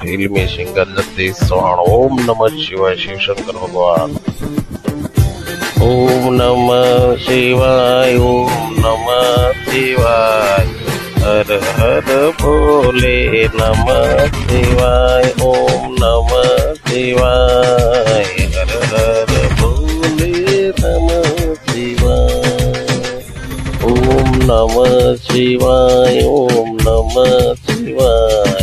फिल्मी सिंगर जगदीश चौहान। ओम नमः शिवाय। शिव शंकर भगवान। ओम नमः शिवाय। ओम नमः शिवाय। हर हर भोले नमः शिवाय। ओम नमः शिवाय। हर हर भोले नमः शिवाय। ओम नमः शिवाय। ओम नमः शिवाय।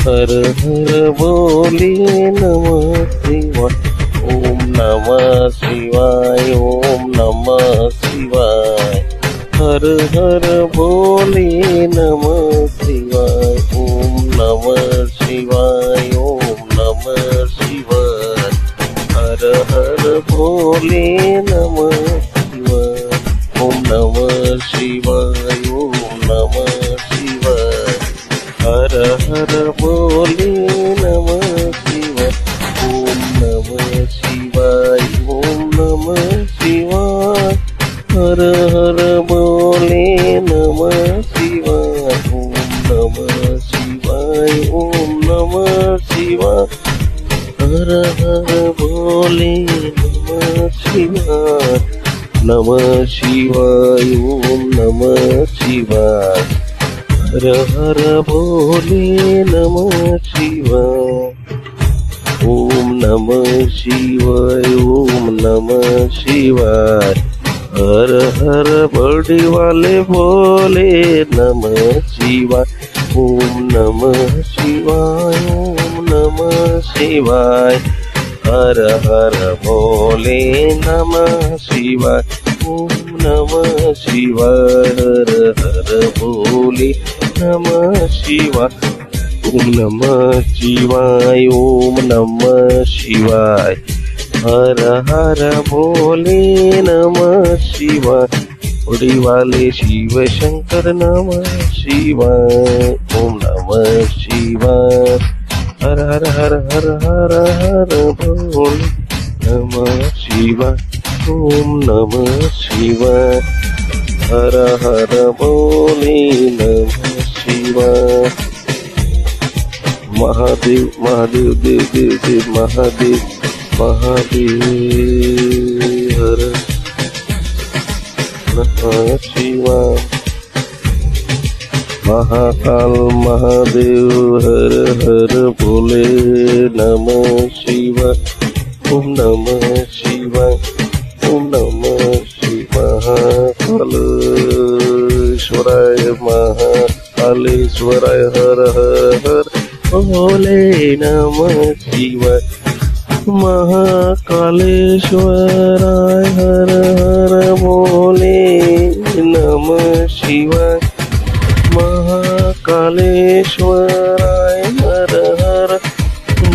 हर हर भोले नमः शिवाय। ओम नमः शिवाय। ओम नमः शिवाय। हर हर भोले नमः शिवाय। ओम नमः शिवाय। ओम नमः शिवाय। हर हर भोले नमः शिवाय। ओम नमः शिवाय। ओम नमः शिवाय। हर हर भोले नमः शिवाय। ओम नमः शिवाय। ओम नमः शिवाय। हर हर भोले नमः शिवाय। ओम नमः शिवाय। ओम नमः शिवाय। हर हर भोले नमः शिवाय। नमः शिवाय। ओम नमः शिवाय। हर हर भोले नमः शिवाय। ओम नमः शिवाय। ओम नमः शिवाय। हर हर बड़ी वाले भोले नमः शिवाय। ओम नमः शिवाय। ओम नमः शिवाय। हर हर भोले नमः शिवाय। ओम नमः शिवाय। हर हर भोले नमः शिवाय। ओम नमः शिवाय। ओम नमः शिवाय। हर हर भोले नमः शिवाय। उड़ी वाले शिव शंकर नमः शिवाय। ओम नमः शिवाय। हर हर हर हर हर हर भोले नमः शिवाय। ओम नमः शिवाय। हर हर भोले नमः शिवाय। महादेव महादेव देव देव देव महादेव महादेव। हर नमः शिवाय। महाकाल महादेव। हर हर भोले नमः शिवाय। ओम नमः शिवाय। ओम नमः शिवाय। महाकालेश्वराय महाकालेश्वराय। हर हर हर भोले नमः शिवाय। महाकालेश्वराय। हर हर भोले नमः शिवाय। महाकालेश्वराय। हर हर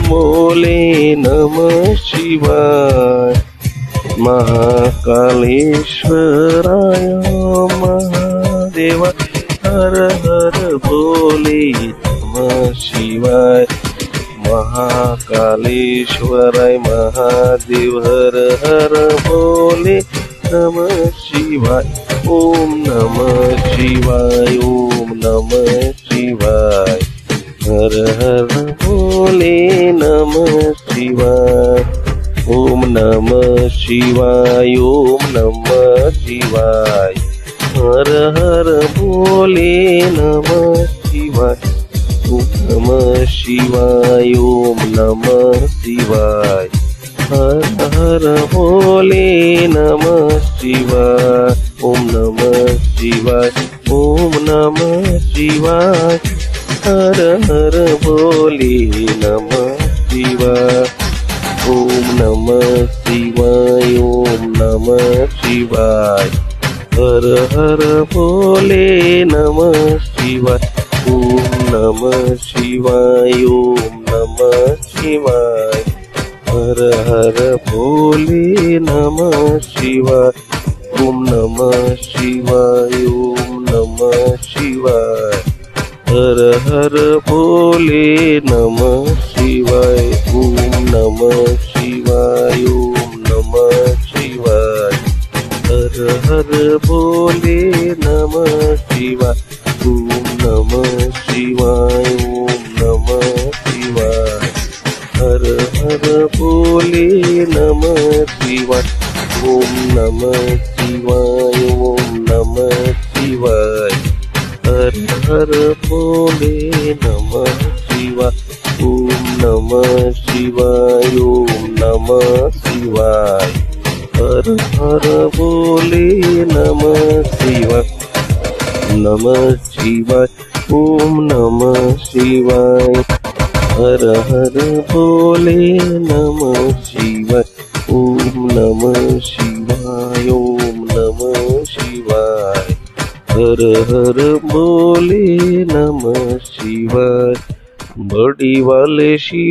भोले नमः शिवाय। महाकालेश्वराय महादेव। हर हर भोले नमः शिवाय। महाकालेश्वराय महादेव। हर हर भोले नमः शिवाय। ओम नमः शिवाय। ओम नमः शिवाय। हर हर भोले नमः शिवाय। ओम नमः शिवाय। ओम नमः शिवाय। हर हर भोले नमः शिवाय। ओम नमः शिवाय। ओम नमः शिवाय। हर हर भोले नमः शिवाय। ओम नमः शिवाय। ओम नमः शिवाय। हर हर भोले नमः शिवाय। ओम नमः शिवाय। ओम नमः शिवाय। हर हर भोले नमः शिवाय। ओम नमः शिवाय। ओम नमः शिवाय। हर हर भोले नमः शिवाय। ओम नमः शिवाय। ओम नमः शिवाय। हर हर भोले नमः शिवाय। ओम नमः शिवाय। ओम नमः शिवाय। हर हर भोले नमः शिवाय। ओम नमः शिवाय। ओम नमः शिवाय। बोले नमः शिवाय। ओम नमः शिवाय, ओम नमः शिवाय। हर हर बोले नमः शिवाय। ओम नमः शिवाय, ओम नमः शिवाय। हर हर बोले नमः शिवाय। नमः शिवाय, ओम नमः शिवाय। हर हर बोले नमः शिवाय। ओम नमः शिवाय, ओम नमः शिवाय। हर हर बोले नमः शिवाय। बड़ी वाले शिव